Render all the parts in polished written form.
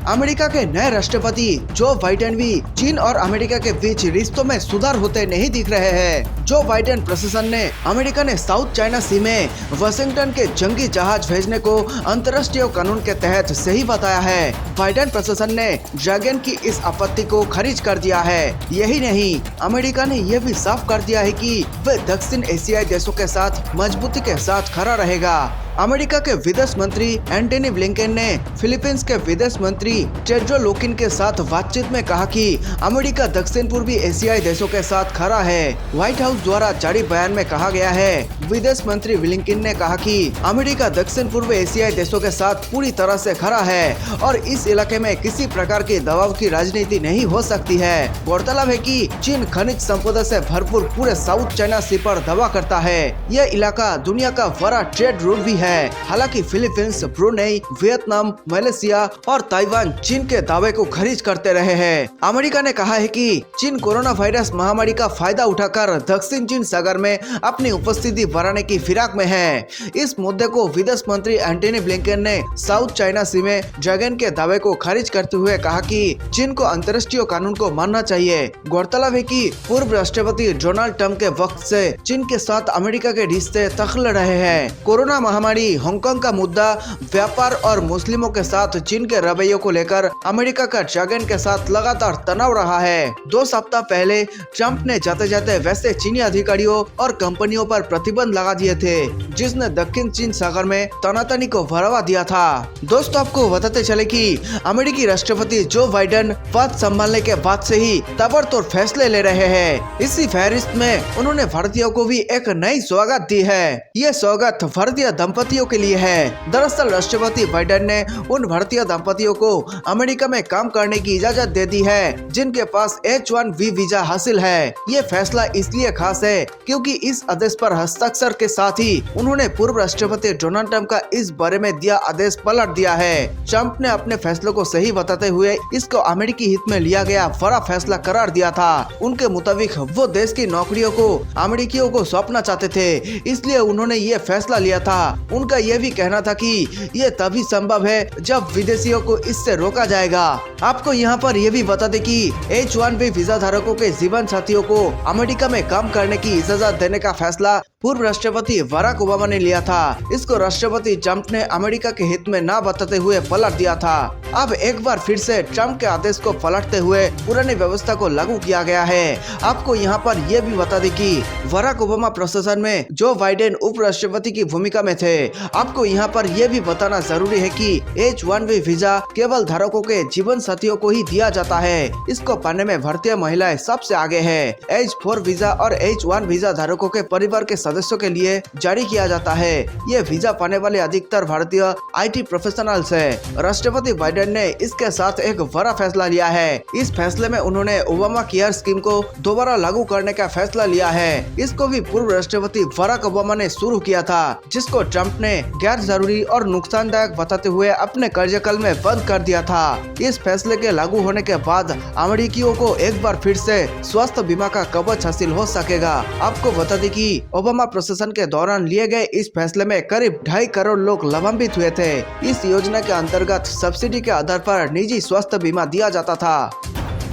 America के नए राष्ट्रपति जो बाइडेन भी चीन और अमेरिका के बीच रिश्तों में सुधार होते नहीं दिख रहे हैं। जो बाइडेन प्रशासन ने अमेरिका ने साउथ चाइना सी में वाशिंगटन के जंगी जहाज भेजने को अंतर्राष्ट्रीय कानून के तहत सही बताया है। बाइडेन प्रशासन ने ड्रैगन की इस आपत्ति को खारिज कर दिया है। यही नहीं, अमेरिका ने यह भी साफ कर दिया है कि वह दक्षिण एशियाई देशों के साथ मजबूती के साथ खड़ा रहेगा। अमेरिका के विदेश मंत्री एंटनी ब्लिंकन ने फिलीपींस के विदेश मंत्री टेड्रो लोकिन के साथ बातचीत में कहा कि अमेरिका दक्षिण पूर्वी एशियाई देशों के साथ खड़ा है। व्हाइट हाउस द्वारा जारी बयान में कहा गया है, विदेश मंत्री ब्लिंकन ने कहा कि अमेरिका दक्षिण पूर्व एशियाई देशों के साथ पूरी तरह से खड़ा है और इस इलाके में किसी प्रकार के दबाव की राजनीति नहीं हो सकती है। गौरतलब है कि चीन खनिज संपदा से भरपूर पूरे साउथ चाइना सी पर दबा करता है। यह इलाका दुनिया का बड़ा ट्रेड रूट भी है। हालांकि फिलीपींस, ब्रुनेई, वियतनाम, मलेशिया और ताइवान चीन के दावे को खारिज करते रहे हैं। अमेरिका ने कहा है कि चीन कोरोना वायरस महामारी का फायदा उठाकर दक्षिण चीन सागर में अपनी उपस्थिति बढ़ाने की फिराक में है। इस मुद्दे को विदेश मंत्री एंटनी ब्लिंकन ने साउथ चाइना सी में ड्रैगन के दावे को खारिज करते हुए कहा कि चीन को अंतर्राष्ट्रीय कानून को मानना चाहिए। गौरतलब है कि पूर्व राष्ट्रपति डोनाल्ड ट्रंप के वक्त से चीन के साथ अमेरिका के रिश्ते तख्ल रहे हैं। कोरोना महामारी, हांगकांग का मुद्दा, व्यापार और मुस्लिमों के साथ चीन के रवैये को लेकर अमेरिका का ड्रैगन के साथ लगातार तनाव रहा है। 2 सप्ताह पहले ट्रंप ने जाते जाते वैसे चीनी अधिकारियों और कंपनियों पर प्रतिबंध लगा दिए थे, जिसने दक्षिण चीन सागर में तनातनी को बढ़ावा दिया था। दोस्तों, आपको बताते चले कि अमेरिकी राष्ट्रपति जो बाइडेन पद संभालने के बाद से ही ताबड़तोड़ फैसले ले रहे हैं। इसी फहरिस्त में उन्होंने भारतीयों को भी एक नई सौगात दी है। ये सौगात भारतीय दंपतियों के लिए है। दरअसल राष्ट्रपति बाइडेन ने उन भारतीय दंपतियों को अमेरिका में काम करने की इजाजत दे दी है जिनके पास H-1B वीजा हासिल है। ये फैसला इसलिए खास है क्योंकि इस आदेश पर हस्ताक्षर के साथ ही उन्होंने पूर्व राष्ट्रपति डोनाल्ड ट्रंप का इस बारे में दिया आदेश पलट दिया है। ट्रंप ने अपने फैसले को सही बताते हुए इसको अमेरिकी हित में लिया गया बड़ा फैसला करार दिया था। उनके मुताबिक वो देश की नौकरियों को अमेरिकियों को सौंपना चाहते थे, इसलिए उन्होंने ये फैसला लिया था। उनका यह भी कहना था कि ये तभी संभव है जब विदेशियों को इससे रोका जाएगा। आपको यहाँ पर यह भी बता दें कि H-1B वीजा धारकों के जीवन साथियों को अमेरिका में काम करने की इजाजत देने का फैसला पूर्व राष्ट्रपति बराक ओबामा ने लिया था। इसको राष्ट्रपति ट्रंप ने अमेरिका के हित में ना बताते हुए पलट दिया था। अब एक बार फिर से ट्रंप के आदेश को पलटते हुए पुरानी व्यवस्था को लागू किया गया है। आपको यहाँ पर यह भी बता दें कि बराक ओबामा प्रशासन में जो बाइडेन उपराष्ट्रपति की भूमिका में थे। आपको यहाँ पर यह भी बताना जरूरी है कि H-1B वीजा केवल धारकों के जीवन साथियों को ही दिया जाता है। इसको पाने में भारतीय महिलाएं सबसे आगे है। H-4 वीजा और H-1 वीजा धारकों के परिवार के सदस्यों के लिए जारी किया जाता है। ये वीजा पाने वाले अधिकतर भारतीय IT प्रोफेशनल्स है। राष्ट्रपति बाइडेन ने इसके साथ एक बड़ा फैसला लिया है। इस फैसले में उन्होंने ओबामा केयर स्कीम को दोबारा लागू करने का फैसला लिया है। इसको भी पूर्व राष्ट्रपति बराक ओबामा ने शुरू किया था, जिसको ट्रंप ने गैर जरूरी और नुकसानदायक बताते हुए अपने कार्यकाल में बंद कर दिया था। इस फैसले के लागू होने के बाद अमेरिकियों को एक बार फिर से स्वास्थ्य बीमा का कवच हासिल हो सकेगा। आपको बता दें कि ओबामा प्रशासन के दौरान लिए गए इस फैसले में करीब 2.5 करोड़ लोग लाभान्वित हुए थे। इस योजना के अंतर्गत सब्सिडी के आधार पर निजी स्वास्थ्य बीमा दिया जाता था।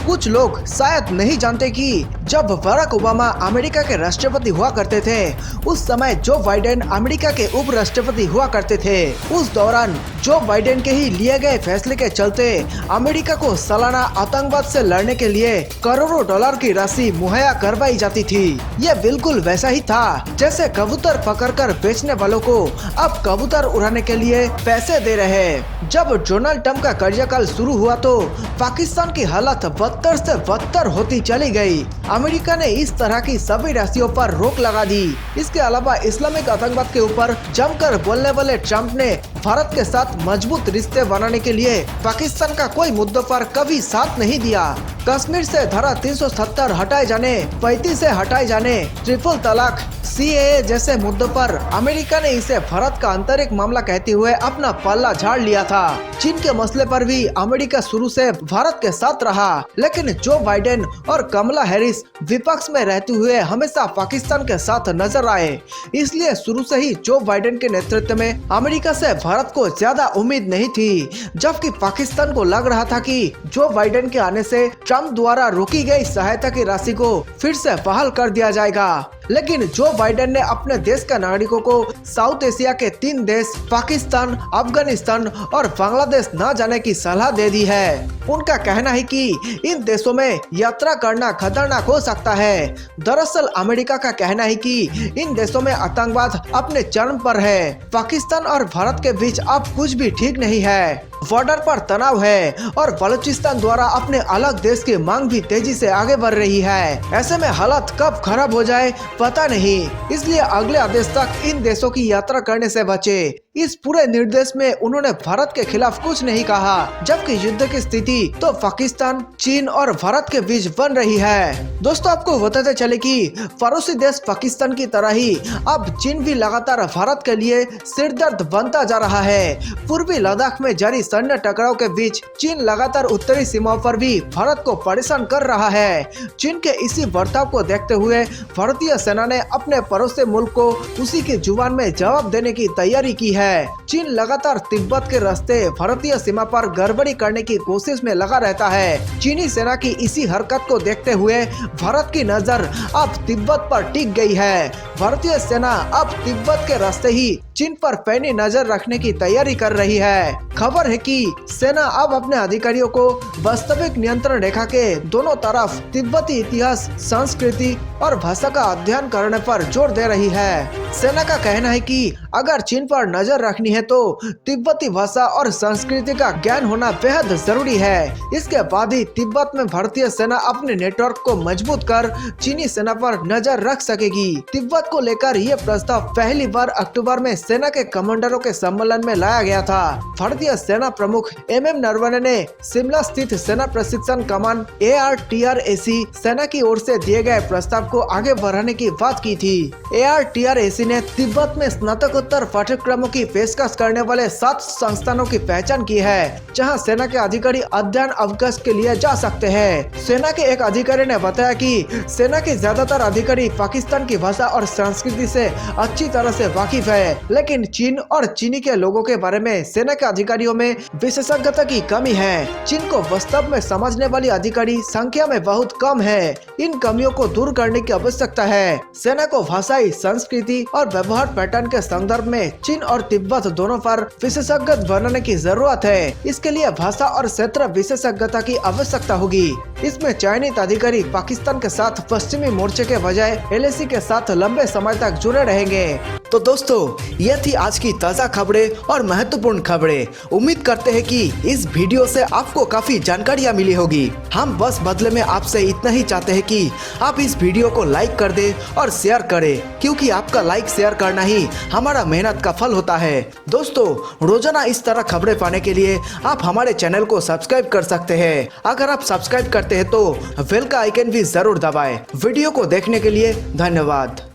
कुछ लोग शायद नहीं जानते कि जब बराक ओबामा अमेरिका के राष्ट्रपति हुआ करते थे, उस समय जो बाइडेन अमेरिका के उप राष्ट्रपति हुआ करते थे। उस दौरान जो बाइडेन के ही लिए गए फैसले के चलते अमेरिका को सालाना आतंकवाद से लड़ने के लिए करोड़ों डॉलर की राशि मुहैया करवाई जाती थी। ये बिल्कुल वैसा ही था जैसे कबूतर पकड़कर बेचने वालों को अब कबूतर उड़ाने के लिए पैसे दे रहे। जब डोनाल्ड ट्रंप का कार्यकाल शुरू हुआ तो पाकिस्तान की हालत बदतर से बदतर होती चली गई। अमेरिका ने इस तरह की सभी राशियों पर रोक लगा दी। इसके अलावा इस्लामिक आतंकवाद के ऊपर जमकर बोलने वाले ट्रंप ने भारत के साथ मजबूत रिश्ते बनाने के लिए पाकिस्तान का कोई मुद्दों पर कभी साथ नहीं दिया। कश्मीर से धारा 370 हटाए जाने, 35 से हटाए जाने, ट्रिपल तलाक, CAA जैसे मुद्दों पर अमेरिका ने इसे भारत का आंतरिक मामला कहते हुए अपना पल्ला झाड़ लिया था। चीन के मसले पर भी अमेरिका शुरू से भारत के साथ रहा, लेकिन जो बाइडेन और कमला हैरिस विपक्ष में रहते हुए हमेशा पाकिस्तान के साथ नजर आए। इसलिए शुरू से ही जो बाइडेन के नेतृत्व में अमेरिका से भारत को ज्यादा उम्मीद नहीं थी, जबकि पाकिस्तान को लग रहा था कि जो बाइडेन के आने से ट्रंप द्वारा रोकी गई सहायता की राशि को फिर से बहाल कर दिया जाएगा। लेकिन जो बाइडेन ने अपने देश के नागरिकों को साउथ एशिया के 3 देश पाकिस्तान, अफगानिस्तान और बांग्लादेश न जाने की सलाह दे दी है। उनका कहना है कि इन देशों में यात्रा करना खतरनाक हो सकता है। दरअसल अमेरिका का कहना है कि इन देशों में आतंकवाद अपने चरम पर है। पाकिस्तान और भारत के बीच अब कुछ भी ठीक नहीं है। बॉर्डर पर तनाव है और बलूचिस्तान द्वारा अपने अलग देश की मांग भी तेजी से आगे बढ़ रही है। ऐसे में हालत कब खराब हो जाए पता नहीं, इसलिए अगले आदेश तक इन देशों की यात्रा करने से बचे। इस पूरे निर्देश में उन्होंने भारत के खिलाफ कुछ नहीं कहा, जबकि युद्ध की स्थिति तो पाकिस्तान, चीन और भारत के बीच बन रही है। दोस्तों, आपको बताते चले कि पड़ोसी देश पाकिस्तान की तरह ही अब चीन भी लगातार भारत के लिए सिरदर्द बनता जा रहा है। पूर्वी लद्दाख में जारी सैन्य टकराव के बीच चीन लगातार उत्तरी सीमाओं पर भी भारत को परेशान कर रहा है। चीन के इसी बर्ताव को देखते हुए भारतीय सेना ने अपने पड़ोसी मुल्क को उसी की जुबान में जवाब देने की तैयारी की है। चीन लगातार तिब्बत के रास्ते भारतीय सीमा पर गड़बड़ी करने की कोशिश में लगा रहता है। चीनी सेना की इसी हरकत को देखते हुए भारत की नजर अब तिब्बत पर टिक गई है। भारतीय सेना अब तिब्बत के रास्ते ही चीन पर पैनी नजर रखने की तैयारी कर रही है। खबर है कि सेना अब अपने अधिकारियों को वास्तविक नियंत्रण रेखा के दोनों तरफ तिब्बती इतिहास, संस्कृति और भाषा का अध्ययन करने पर जोर दे रही है। सेना का कहना है कि अगर चीन पर नजर रखनी है तो तिब्बती भाषा और संस्कृति का ज्ञान होना बेहद जरूरी है। इसके बाद ही तिब्बत में भारतीय सेना अपने नेटवर्क को मजबूत कर चीनी सेना पर नजर रख सकेगी। तिब्बत को लेकर यह प्रस्ताव पहली बार अक्टूबर में सेना के कमांडरों के सम्मेलन में लाया गया था। भारतीय सेना प्रमुख MM नरवणे ने शिमला स्थित सेना प्रशिक्षण कमान ARTRAC सेना की ओर से दिए गए प्रस्ताव को आगे बढ़ाने की बात की थी। ARTRAC ने तिब्बत में स्नातकोत्तर पाठ्यक्रमों की पेशकश करने वाले 7 संस्थानों की पहचान की है, जहां सेना के अधिकारी अध्ययन अवकाश के लिए जा सकते हैं। सेना के एक अधिकारी ने बताया कि सेना के ज्यादातर अधिकारी पाकिस्तान की भाषा और संस्कृति से अच्छी तरह से वाकिफ है, लेकिन चीन और चीनी के लोगों के बारे में सेना के अधिकारियों में विशेषज्ञता की कमी है। चीन को वास्तव में समझने वाली अधिकारी संख्या में बहुत कम है। इन कमियों को दूर करने की आवश्यकता है। सेना को भाषाई, संस्कृति और व्यवहार पैटर्न के संदर्भ में चीन और तिब्बत दोनों पर विशेषज्ञ बनाने की जरूरत है। इसके लिए भाषा और क्षेत्र विशेषज्ञता की आवश्यकता होगी। इसमें चयनित अधिकारी पाकिस्तान के साथ पश्चिमी मोर्चे के बजाय LAC के साथ लंबे समय तक जुड़े रहेंगे। तो दोस्तों, यह थी आज की ताज़ा खबरें और महत्वपूर्ण खबरें। उम्मीद करते हैं कि इस वीडियो से आपको काफी जानकारियां मिली होगी। हम बस बदले में आपसे इतना ही चाहते हैं कि आप इस वीडियो को लाइक कर दें और शेयर करें, क्योंकि आपका लाइक शेयर करना ही हमारा मेहनत का फल होता है। दोस्तों, रोजाना इस तरह खबरें पाने के लिए आप हमारे चैनल को सब्सक्राइब कर सकते हैं। अगर आप सब्सक्राइब करते हैं तो बेल का आइकन भी जरूर दबाएं। वीडियो को देखने के लिए धन्यवाद।